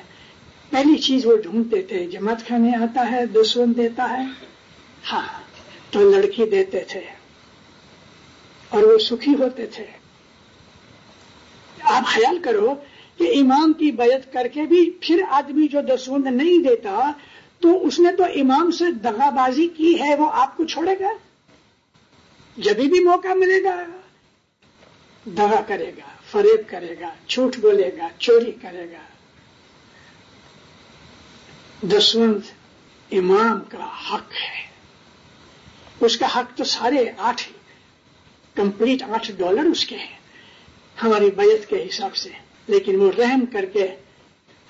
پہلی چیز وہ ڈھونڈتے تھے، جماعت کھانے آتا ہے، دسون دیتا ہے، ہاں تو لڑکی دیتے تھے اور وہ سکھی ہوتے تھے. آپ خیال کرو کہ امام کی بیعت کر کے بھی پھر آدمی جو دسوند نہیں دیتا تو اس نے تو امام سے دغا بازی کی ہے، وہ آپ کو چھوڑے گا؟ جب بھی موقع ملے گا دغا کرے گا، فریب کرے گا، جھوٹ بولے گا، چوری کرے گا. دسوند امام کا حق ہے، اس کا حق تو سارے کمپلیٹ $8 اس کے ہیں ہماری بیعت کے حساب سے، لیکن وہ رحم کر کے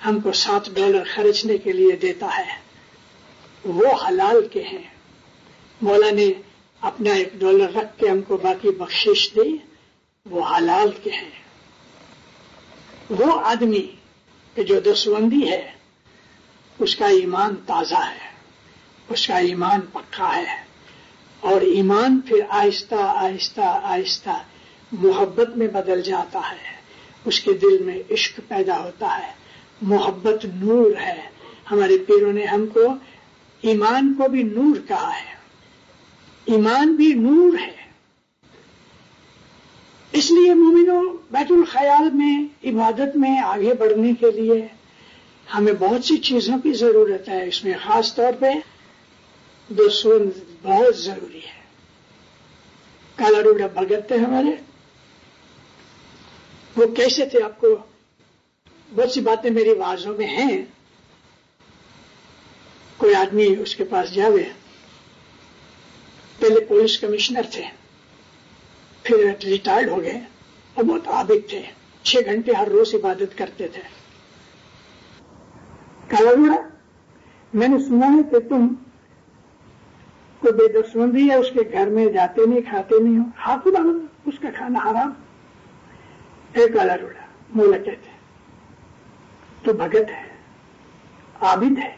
ہم کو $7 خرچنے کے لیے دیتا ہے. وہ حلال کے ہیں. مولا نے اپنا $1 رکھ کے ہم کو باقی بخشش دی، وہ حلال کے ہیں. وہ آدمی کہ جو دسوندی ہے اس کا ایمان تازہ ہے، اس کا ایمان پکا ہے، اور ایمان پھر آہستہ آہستہ آہستہ محبت میں بدل جاتا ہے. اس کے دل میں عشق پیدا ہوتا ہے. محبت نور ہے. ہمارے پیروں نے ہم کو ایمان کو بھی نور کہا ہے. ایمان بھی نور ہے. اس لیے مومنوں، بیت الخیال میں عبادت میں آگے بڑھنے کے لیے ہمیں بہت سی چیزوں کی ضرورت ہے. اس میں خاص طور پہ دسون بہت ضروری ہے. کالا روڑا بھگت تھے ہمارے، وہ کیسے تھے؟ آپ کو بہت سی باتیں میری واضحوں میں ہیں. کوئی آدمی اس کے پاس جاوے، پہلے پولیس کمشنر تھے، پھر ریٹائرڈ ہو گئے اور بہت عابد تھے، 6 گھنٹے ہر روز عبادت کرتے تھے. کالا روڑا، میں نے سنا ہے کہ تم کو بے دسوندی ہے، اس کے گھر میں جاتے نہیں، کھاتے نہیں ہو. ہاں خدا، اس کا کھانا حرام. اے کالا روڑا، مولا کہتے تو بھگت ہے، عابد ہے.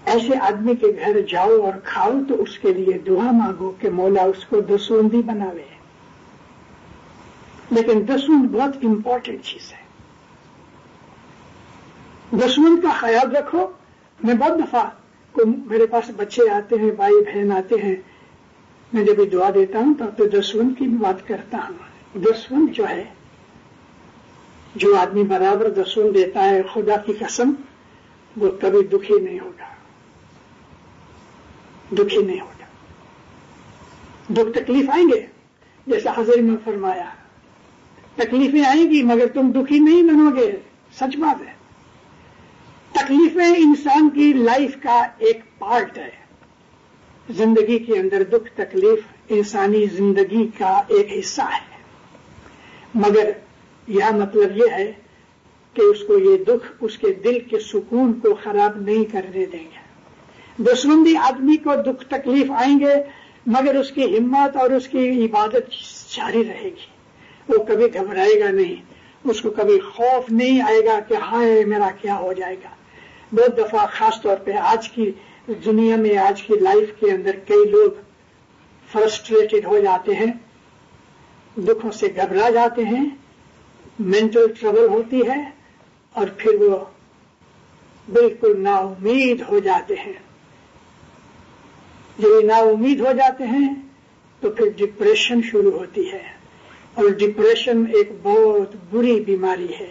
ایسے آدمی کے گھر جاؤ اور کھاؤ تو اس کے لیے دعا مانگو کہ مولا اس کو دسوندی بناوے. لیکن دسوند بہت امپورٹنٹ چیز ہے. دسوند کا خیال رکھو. میں بہت دفعہ میرے پاس بچے آتے ہیں، بھائی بہن آتے ہیں، میں جب بھی دعا دیتا ہوں تو دسوند کی بھی بات کرتا ہوں. دسوند جو ہے، جو آدمی برابر دسوند دیتا ہے، خدا کی قسم وہ کبھی دکھی نہیں ہوگا، دکھی نہیں ہوگا. دکھ تکلیف آئیں گے، جیسا حضرت نے فرمایا، تکلیفیں آئیں گی مگر تم دکھی نہیں بنو گے. سچ بات ہے. تکلیفیں انسان کی لائف کا ایک پارٹ ہے. زندگی کے اندر دکھ تکلیف انسانی زندگی کا ایک حصہ ہے، مگر یہ مطلب یہ ہے کہ اس کو یہ دکھ اس کے دل کے سکون کو خراب نہیں کرنے دیں گے. دسوندی آدمی کو دکھ تکلیف آئیں گے مگر اس کی ہمت اور اس کی عبادت جاری رہے گی. وہ کبھی گھبرائے گا نہیں، اس کو کبھی خوف نہیں آئے گا کہ ہائے میرا کیا ہو جائے گا. بہت دفعہ خاص طور پہ آج کی دنیا میں، آج کی لائف کے اندر کئی لوگ فرسٹریٹڈ ہو جاتے ہیں، دکھوں سے گھبرا جاتے ہیں، مینٹل ٹربل ہوتی ہے اور پھر وہ بالکل نا امید ہو جاتے ہیں. جب نا امید ہو جاتے ہیں تو پھر ڈپریشن شروع ہوتی ہے، اور ڈپریشن ایک بہت بری بیماری ہے.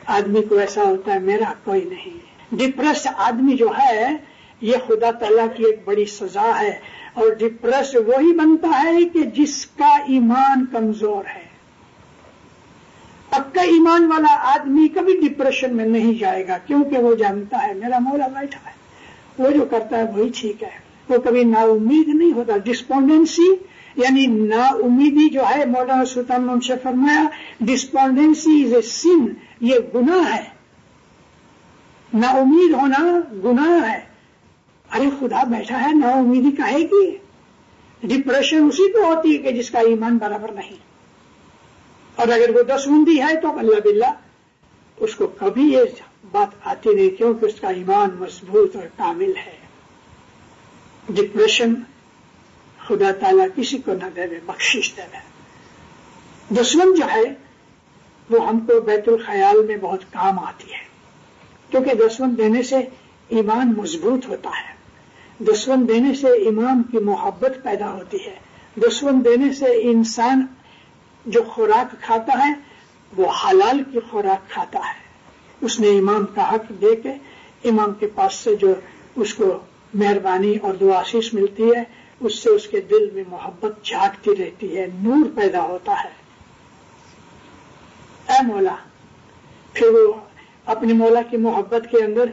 آدمی کو ایسا ہوتا ہے میرا کوئی نہیں. ڈپریس آدمی جو ہے یہ خدا تعالیٰ کی ایک بڑی سزا ہے، اور ڈپریس وہی بنتا ہے کہ جس کا ایمان کمزور ہے. پکا ایمان والا آدمی کبھی ڈپریشن میں نہیں جائے گا، کیونکہ وہ جانتا ہے میرا مولا بیٹھا ہے، وہ جو کرتا ہے وہی ٹھیک ہے. وہ کبھی نا امید نہیں ہوتا. ڈسپونڈنسی یعنی نا امیدی جو ہے، مولانا سلطان محمد سے فرمایا ڈسپونڈنسی از اے سن، یہ گناہ ہے، نا امید ہونا گناہ ہے۔ ارے خدا بیٹھا ہے، نا امیدی کاہے کی؟ ڈپریشن اسی کو ہوتی ہے کہ جس کا ایمان برابر نہیں، اور اگر وہ دسوندی ہے تو اللہ باللہ اس کو کبھی یہ بات آتی نہیں، کیونکہ اس کا ایمان مضبوط اور کامل ہے۔ ڈپریشن خدا تعالیٰ کسی کو نہ دے، بخشش دے۔ دسوند جو ہے وہ ہم کو بیت الخیال میں بہت کام آتی ہے، کیونکہ دسوند دینے سے ایمان مضبوط ہوتا ہے، دسوند دینے سے ایمان کی محبت پیدا ہوتی ہے، دسوند دینے سے انسان جو خوراک کھاتا ہے وہ حلال کی خوراک کھاتا ہے۔ اس نے امام کا حق دے کے امام کے پاس سے جو اس کو مہربانی اور دعا آشیش ملتی ہے، اس سے اس کے دل میں محبت جھاگتی رہتی ہے، نور پیدا ہوتا ہے۔ اے مولا، پھر وہ اپنے مولا کی محبت کے اندر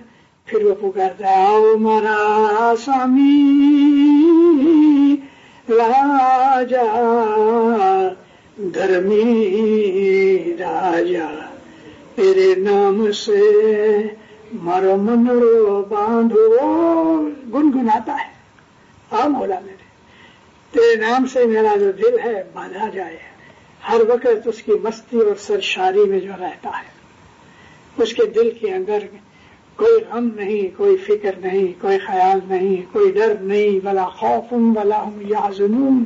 پھر وہ پکارتا ہے، آؤ مارا سوامی راجا دھرمی راجا، تیرے نام سے مرو من رو باندھو، گنگناتا ہے، آ مولا میرے، تیرے نام سے میرا جو دل ہے باندھا جائے، ہر وقت اس کی مستی اور سرشاری میں جو رہتا ہے، اس کے دل کے اندر کوئی غم نہیں، کوئی فکر نہیں، کوئی خیال نہیں، کوئی ڈر نہیں، ولا خوف ولا هم يحزنون۔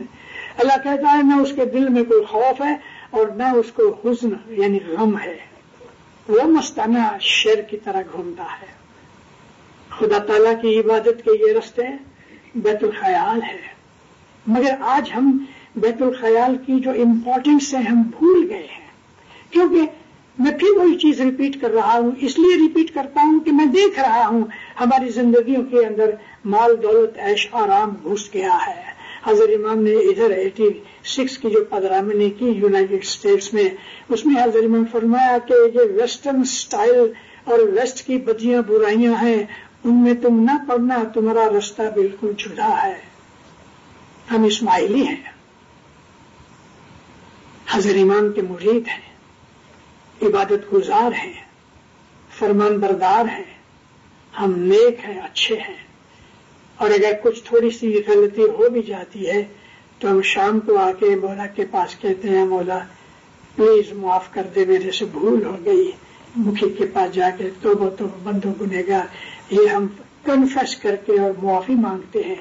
اللہ کہتا ہے نہ اس کے دل میں کوئی خوف ہے اور نہ اس کو حزن یعنی غم ہے، وہ مستانہ شیر کی طرح گھومتا ہے۔ خدا تعالیٰ کی عبادت کے یہ رستے بیت الخیال ہے، مگر آج ہم بیت الخیال کی جو امپورٹنس ہے ہم بھول گئے ہیں، کیونکہ میں پھر وہی چیز ریپیٹ کر رہا ہوں، اس لیے ریپیٹ کرتا ہوں کہ میں دیکھ رہا ہوں ہماری زندگیوں کے اندر مال دولت عیش آرام گھس گیا ہے۔ حضرت امام نے ادھر 86 کی جو پدرامنی کی یونائٹڈ اسٹیٹس میں، اس میں حضرت امام فرمایا کہ یہ ویسٹرن سٹائل اور ویسٹ کی بدیاں برائیاں ہیں، ان میں تم نہ پڑنا، تمہارا رستہ بالکل جدا ہے۔ ہم اسماعیلی ہیں، حضرت امام کے مرید ہیں، عبادت گزار ہیں، فرمان بردار ہیں، ہم نیک ہیں، اچھے ہیں، اور اگر کچھ تھوڑی سی غلطی ہو بھی جاتی ہے تو ہم شام کو آ کے مولا کے پاس کہتے ہیں، مولا پلیز معاف کر دے، میرے سے بھول ہو گئی، مکھی کے پاس جا کے توبہ بندو گنہگار، یہ ہم کنفیس کر کے اور معافی مانگتے ہیں،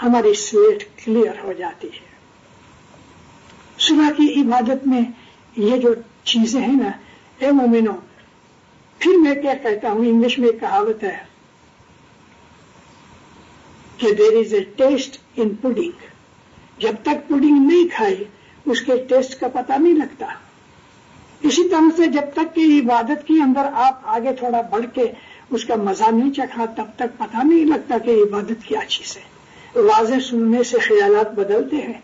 ہماری سلیٹ کلیئر ہو جاتی ہے۔ صبح کی عبادت میں یہ جو چیزیں ہیں نا، اے مومنو، پھر میں کیا کہتا ہوں، انگلش میں ایک کہاوت ہے کہ دیر از اے ٹیسٹ ان پڈنگ، جب تک پڈنگ نہیں کھائی اس کے ٹیسٹ کا پتہ نہیں لگتا۔ اسی طرح سے جب تک کہ عبادت کے اندر آپ آگے تھوڑا بڑھ کے اس کا مزہ نہیں چکھا تب تک پتہ نہیں لگتا کہ عبادت کیا چیز ہے۔ واضح سننے سے خیالات بدلتے ہیں،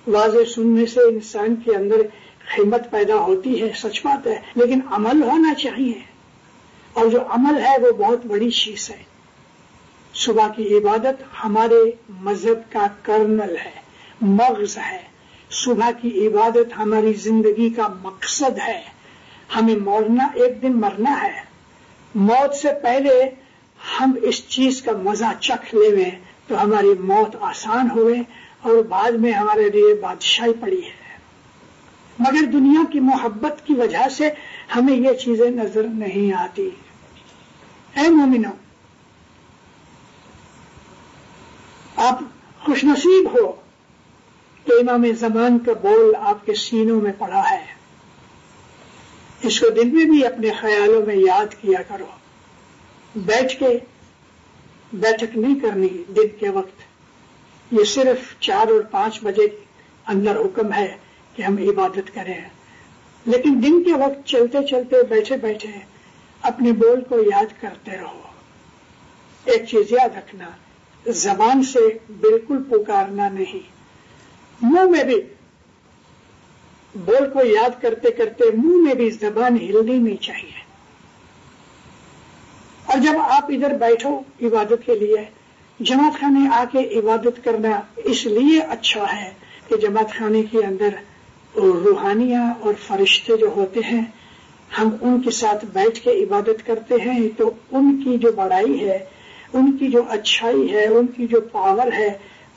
واضح سننے سے انسان کے اندر خدمت پیدا ہوتی ہے، سچ بات ہے، لیکن عمل ہونا چاہیے، اور جو عمل ہے وہ بہت بڑی چیز ہے۔ صبح کی عبادت ہمارے مذہب کا کرنل ہے، مغز ہے، صبح کی عبادت ہماری زندگی کا مقصد ہے۔ ہمیں مرنا، ایک دن مرنا ہے، موت سے پہلے ہم اس چیز کا مزہ چکھ لیں تو ہماری موت آسان ہوئے اور بعد میں ہمارے لیے بادشاہی پڑی ہے، مگر دنیا کی محبت کی وجہ سے ہمیں یہ چیزیں نظر نہیں آتی۔ اے مومنو، آپ خوش نصیب ہو کہ امام زمان کا بول آپ کے سینوں میں پڑا ہے، اس کو دن میں بھی اپنے خیالوں میں یاد کیا کرو، بیٹھ کے بیٹھک نہیں کرنی دن کے وقت، یہ صرف 4 اور 5 بجے اندر حکم ہے کہ ہم عبادت کریں، لیکن دن کے وقت چلتے چلتے بیٹھے بیٹھے اپنے بول کو یاد کرتے رہو۔ ایک چیز یاد رکھنا، زبان سے بالکل پکارنا نہیں، منہ میں بھی بول کو یاد کرتے کرتے منہ میں بھی زبان ہلنی نہیں چاہیے۔ اور جب آپ ادھر بیٹھو عبادت کے لیے، جماعت خانے آ کے عبادت کرنا اس لیے اچھا ہے کہ جماعت خانے کے اندر روحانیاں اور فرشتے جو ہوتے ہیں ہم ان کے ساتھ بیٹھ کے عبادت کرتے ہیں تو ان کی جو بڑائی ہے، ان کی جو اچھائی ہے، ان کی جو پاور ہے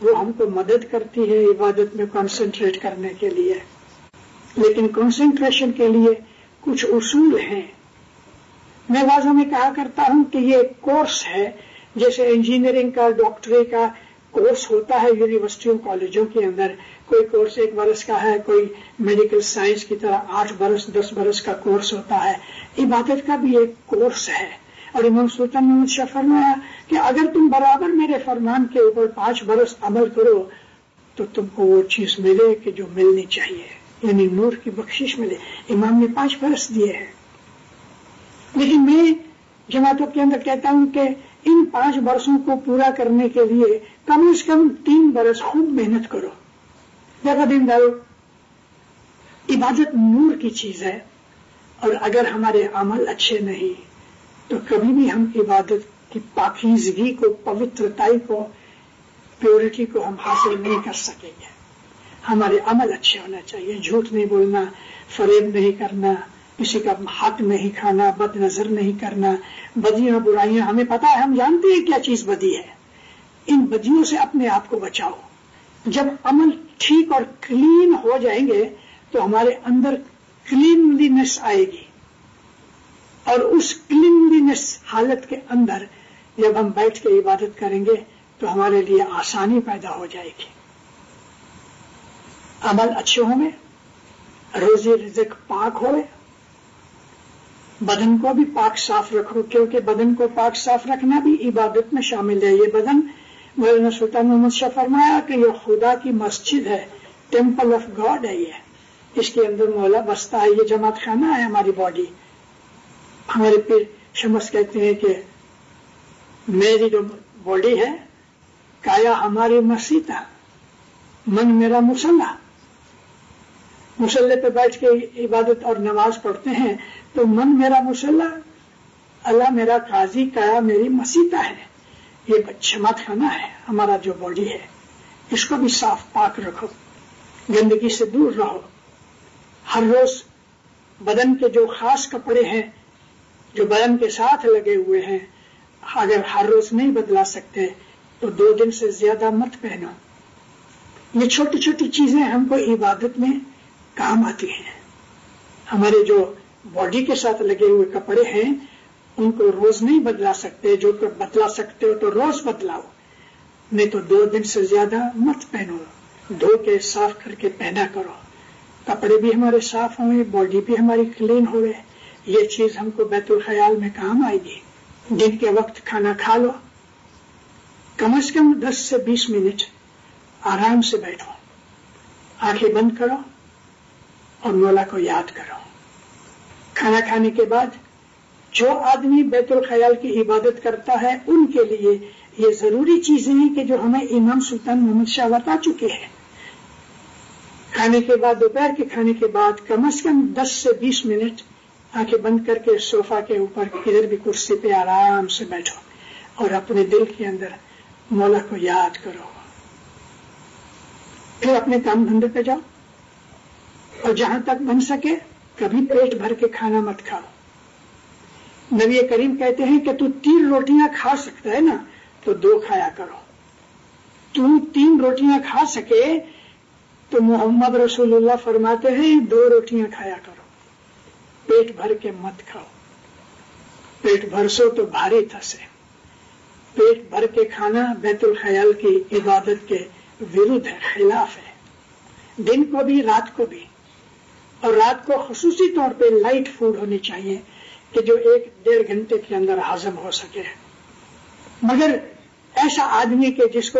وہ ہم کو مدد کرتی ہے عبادت میں کنسنٹریٹ کرنے کے لیے. لیکن کنسنٹریشن کے لیے کچھ اصول ہیں. میں واضح میں کہا کرتا ہوں کہ یہ ایک کورس ہے، جیسے انجینئرنگ کا، ڈاکٹری کا کورس ہوتا ہے یونیورسٹیوں کالجوں کے اندر. کوئی کورس 1 برس کا ہے، کوئی میڈیکل سائنس کی طرح 8 برس 10 برس کا کورس ہوتا ہے. عبادت کا بھی ایک کورس ہے. اور امام سلطان محمد شاہ فرمایا کہ اگر تم برابر میرے فرمان کے اوپر 5 برس عمل کرو تو تم کو وہ چیز ملے کہ جو ملنی چاہیے، یعنی نور کی بخشش ملے. امام نے 5 برس دیے ہیں. لیکن میں جماعتوں کے اندر کہتا ہوں کہ ان 5 برسوں کو پورا کرنے کے لیے کم از کم 3 برس خوب محنت کرو. دیکھو دن ڈالو. عبادت نور کی چیز ہے، اور اگر ہمارے عمل اچھے نہیں تو کبھی بھی ہم عبادت کی پاکیزگی کو، پوترتائی کو، پیورٹی کو ہم حاصل نہیں کر سکیں گے. ہمارے عمل اچھے ہونا چاہیے. جھوٹ نہیں بولنا، فریب نہیں کرنا، کسی کا حق نہیں کھانا، بد نظر نہیں کرنا، بدیاں برائیاں ہمیں پتا ہے، ہم جانتے ہیں کیا چیز بدی ہے. ان بدیوں سے اپنے آپ کو بچاؤ. جب عمل ٹھیک اور کلین ہو جائیں گے تو ہمارے اندر کلینلینس آئے گی، اور اس کلینلینس حالت کے اندر جب ہم بیٹھ کے عبادت کریں گے تو ہمارے لیے آسانی پیدا ہو جائے گی. عمل اچھے ہوئے، روزی رزق پاک ہوئے، بدن کو بھی پاک صاف رکھو، کیونکہ بدن کو پاک صاف رکھنا بھی عبادت میں شامل ہے. یہ بدن مولانا سلطان محمد شاہ فرمایا کہ یہ خدا کی مسجد ہے، ٹیمپل آف گاڈ ہے. یہ اس کے اندر مولا بستا ہے. یہ جماعت خانہ ہے ہماری باڈی. ہمارے پیر شمس کہتے ہیں کہ میری جو باڈی ہے، کایا ہماری مسیطہ، من میرا مسلح. مسلح پہ بیٹھ کے عبادت اور نماز پڑھتے ہیں تو من میرا مسلح، اللہ میرا قاضی، کایا میری مسیطہ ہے. یہ جماعت خانہ ہے ہمارا جو باڈی ہے. اس کو بھی صاف پاک رکھو، گندگی سے دور رہو. ہر روز بدن کے جو خاص کپڑے ہیں جو بدن کے ساتھ لگے ہوئے ہیں، اگر ہر روز نہیں بدلا سکتے تو 2 دن سے زیادہ مت پہنو. یہ چھوٹی چھوٹی چیزیں ہم کو عبادت میں کام آتی ہیں. ہمارے جو باڈی کے ساتھ لگے ہوئے کپڑے ہیں ان کو روز نہیں بدلا سکتے. جو بدلا سکتے ہو تو روز بدلاؤ، نہیں تو 2 دن سے زیادہ مت پہنو. دھو کے صاف کر کے پہنا کرو. کپڑے بھی ہمارے صاف ہوئے، باڈی بھی ہماری کلین ہوئے. یہ چیز ہم کو بیت الخیال میں کام آئے گی. دن کے وقت کھانا کھا لو، کم از کم 10 سے 20 منٹ آرام سے بیٹھو، آنکھیں بند کرو اور مولا کو یاد کرو. کھانا کھانے کے بعد جو آدمی بیت الخیال کی عبادت کرتا ہے ان کے لیے یہ ضروری چیزیں ہیں کہ جو ہمیں امام سلطان محمد شاہ بتا چکے ہیں. کھانے کے بعد، دوپہر کے کھانے کے بعد کم از کم 10 سے 20 منٹ آنکھیں بند کر کے صوفہ کے اوپر کدھر بھی کرسی پہ آرام سے بیٹھو اور اپنے دل کے اندر مولا کو یاد کرو. پھر اپنے کام دھندے پہ جاؤ، اور جہاں تک بن سکے کبھی پیٹ بھر کے کھانا مت کھاؤ. نبی کریم کہتے ہیں کہ تو 3 روٹیاں کھا سکتا ہے نا تو 2 کھایا کرو. تو 3 روٹیاں کھا سکے تو محمد رسول اللہ فرماتے ہیں 2 روٹیاں کھایا کرو. پیٹ بھر کے مت کھاؤ. پیٹ بھر سو تو بھاری تھسے. پیٹ بھر کے کھانا بیت الخیال کی عبادت کے ورد ہے، خلاف ہے. دن کو بھی رات کو بھی، اور رات کو خصوصی طور پہ لائٹ فوڈ ہونی چاہیے کہ جو 1-1.5 گھنٹے کے اندر ہضم ہو سکے. مگر ایسا آدمی کہ جس کو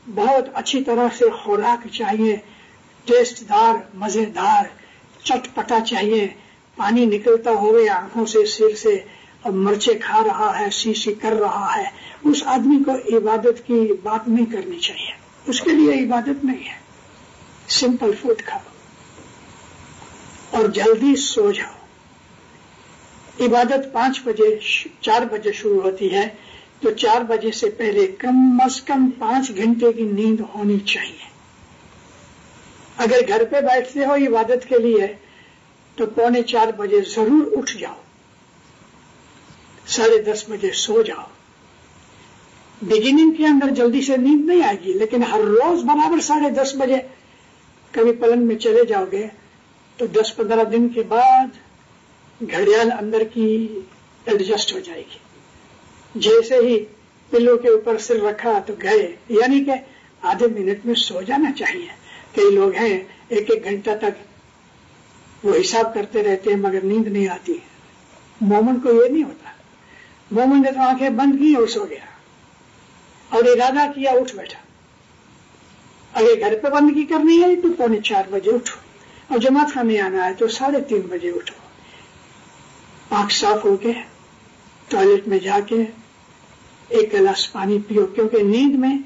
بہت اچھی طرح سے خوراک چاہیے، ٹیسٹ دار، مزیدار، چٹپٹا چاہیے، پانی نکلتا ہوئے آنکھوں سے، سر سے، اور مرچیں کھا رہا ہے، سی کر رہا ہے، اس آدمی کو عبادت کی بات نہیں کرنی چاہیے. اس کے لیے عبادت نہیں ہے. سمپل فوڈ کھاؤ اور جلدی سو جاؤ. عبادت 4 بجے شروع ہوتی ہے تو 4 بجے سے پہلے کم از کم 5 گھنٹے کی نیند ہونی چاہیے. اگر گھر پہ بیٹھتے ہو عبادت کے لیے تو 3:45 بجے ضرور اٹھ جاؤ، 10:30 بجے سو جاؤ۔ بگننگ کے اندر جلدی سے نیند نہیں آئے گی، لیکن ہر روز برابر 10:30 بجے کبھی پلنگ میں چلے جاؤ گے تو 10-15 دن کے بعد گھڑیال اندر کی ایڈجسٹ ہو جائے گی۔ جیسے ہی پلو کے اوپر سر رکھا تو گئے، یعنی کہ آدھے منٹ میں سو جانا چاہیے۔ کئی لوگ ہیں 1 گھنٹہ تک وہ حساب کرتے رہتے ہیں مگر نیند نہیں آتی۔ مومن کو یہ نہیں ہوتا، مومن نے تو آنکھیں بند کی اور سو گیا اور ارادہ کیا اٹھ بیٹھا۔ اگر گھر پہ بندگی کرنی ہے تو 3:45 بجے اٹھو، اور جماعت خانے آنا ہے تو 3:30 بجے اٹھو، آنکھ صاف ہو کے ٹوائلٹ میں جا کے 1 گلاس پانی پیو، کیونکہ نیند میں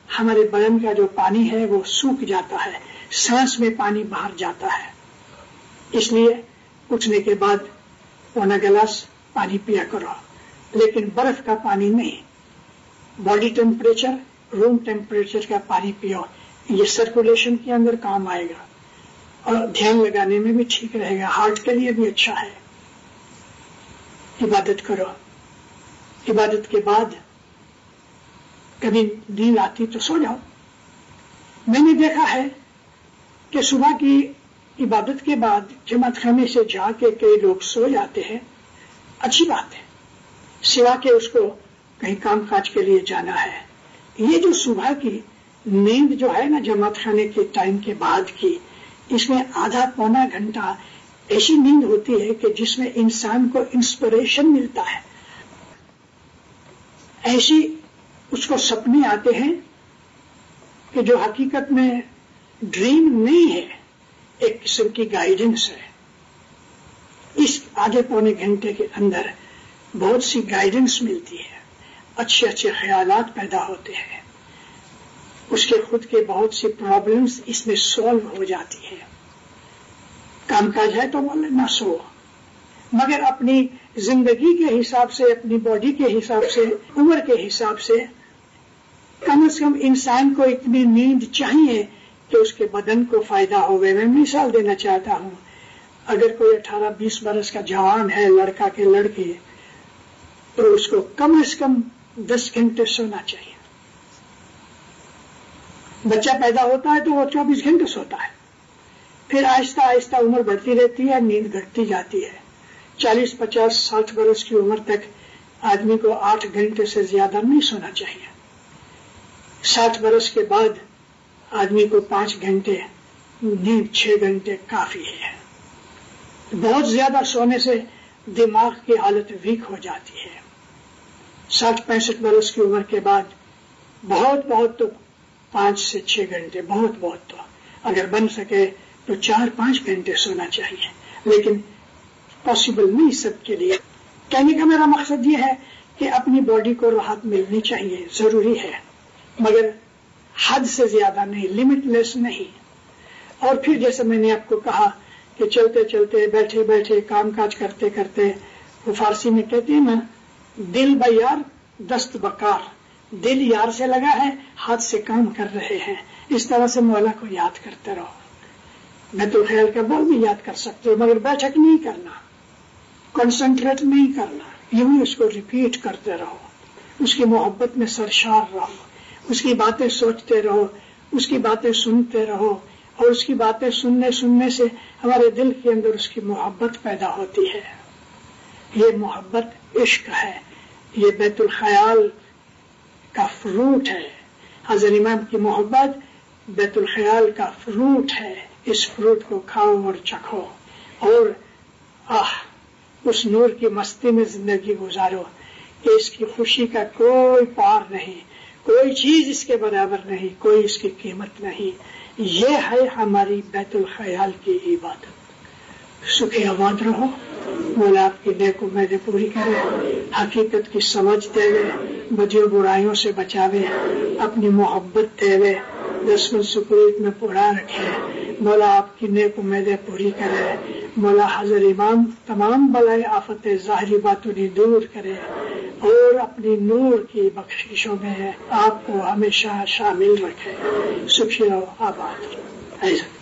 ہمارے بدن کا جو پانی ہے وہ سوکھ جاتا ہے، سانس میں پانی باہر جاتا ہے، اس لیے اٹھنے کے بعد 1 گلاس پانی پیا کرو، لیکن برف کا پانی نہیں، باڈی ٹیمپریچر روم ٹیمپریچر کا پانی پیو، یہ سرکولیشن کے اندر کام آئے گا اور دھیان لگانے میں بھی ٹھیک رہے گا، ہارٹ کے لیے بھی اچھا ہے۔ عبادت کرو، عبادت کے بعد کبھی نیند آتی تو سو جاؤ۔ میں نے دیکھا ہے کہ صبح کی عبادت کے بعد جماعت خانے سے جا کے کئی لوگ سو جاتے ہیں، اچھی بات ہے، سوا کہ اس کو کہیں کام کاج کے لیے جانا ہے۔ یہ جو صبح کی نیند جو ہے نا جماعت خانے کے ٹائم کے بعد کی، اس میں آدھا پونا گھنٹہ ایسی نیند ہوتی ہے کہ جس میں انسان کو انسپریشن ملتا ہے، ایسی اس کو سپنے آتے ہیں کہ جو حقیقت میں ڈریم نہیں ہے، ایک قسم کی گائیڈنس ہے۔ اس آدھے پونے گھنٹے کے اندر بہت سی گائیڈنس ملتی ہے، اچھے اچھے خیالات پیدا ہوتے ہیں، اس کے خود کے بہت سی پرابلمز اس میں سولو ہو جاتی ہیں۔ کام کاج ہے تو بولے نہ سو، مگر اپنی زندگی کے حساب سے، اپنی باڈی کے حساب سے، عمر کے حساب سے کم از کم انسان کو اتنی نیند چاہیے کہ اس کے بدن کو فائدہ ہوئے۔ میں مثال دینا چاہتا ہوں، اگر کوئی 18-20 برس کا جوان ہے، لڑکا کے لڑکی، تو اس کو کم از کم 10 گھنٹے سونا چاہیے۔ بچہ پیدا ہوتا ہے تو وہ 24 گھنٹے سوتا ہے، پھر آہستہ آہستہ عمر بڑھتی رہتی ہے، نیند گھٹتی جاتی ہے۔ 40, 50, 60 برس کی عمر تک آدمی کو 8 گھنٹے سے زیادہ نہیں سونا چاہیے۔ 60 برس کے بعد آدمی کو 5 گھنٹے نیند، 6 گھنٹے کافی ہے۔ بہت زیادہ سونے سے دماغ کی حالت ویک ہو جاتی ہے۔ 60-65 برس کی عمر کے بعد بہت تو 5 سے 6 گھنٹے، بہت تو اگر بن سکے تو 4-5 گھنٹے سونا چاہیے، لیکن پاسبل نہیں سب کے لیے۔ کہنے کا میرا مقصد یہ ہے کہ اپنی باڈی کو راحت ملنی چاہیے، ضروری ہے، مگر حد سے زیادہ نہیں، لمٹ لیس نہیں۔ اور پھر جیسے میں نے آپ کو کہا کہ چلتے چلتے، بیٹھے بیٹھے، کام کاج کرتے کرتے، وہ فارسی میں کہتے ہیں نا، دل بیار دست بکار، دل یار سے لگا ہے، ہاتھ سے کام کر رہے ہیں۔ اس طرح سے مولا کو یاد کرتے رہو۔ بیت الخیال کا بول بھی یاد کر سکتے ہو، مگر بیٹھک نہیں کرنا، کنسنٹریٹ نہیں کرنا، یوں ہی اس کو ریپیٹ کرتے رہو، اس کی محبت میں سرشار رہو، اس کی باتیں سوچتے رہو، اس کی باتیں سنتے رہو، اور اس کی باتیں سننے سے ہمارے دل کے اندر اس کی محبت پیدا ہوتی ہے۔ یہ محبت عشق ہے، یہ بیت الخیال کا فروٹ ہے۔ حضرت امام کی محبت بیت الخیال کا فروٹ ہے، اس فروٹ کو کھاؤ اور چکھو، اور اس نور کی مستی میں زندگی گزارو کہ اس کی خوشی کا کوئی پار نہیں، کوئی چیز اس کے برابر نہیں، کوئی اس کی قیمت نہیں۔ یہ ہے ہماری بیت الخیال کی عبادت۔ سکھی آباد رہو، مولا آپ کی نیک امیدیں پوری کرے، حقیقت کی سمجھ دے وے، بدیوں برائیوں سے بچاوے، اپنی محبت دے وے، دشمن سکوریت میں پڑا رکھے۔ مولا آپ کی نیک امیدیں پوری کرے، مولا حضرت امام تمام بلائے آفت ظاہری باطنی دور کرے، اور اپنی نور کی بخششوں میں آپ کو ہمیشہ شامل رکھے۔ سکھی رہو، آباد رہو۔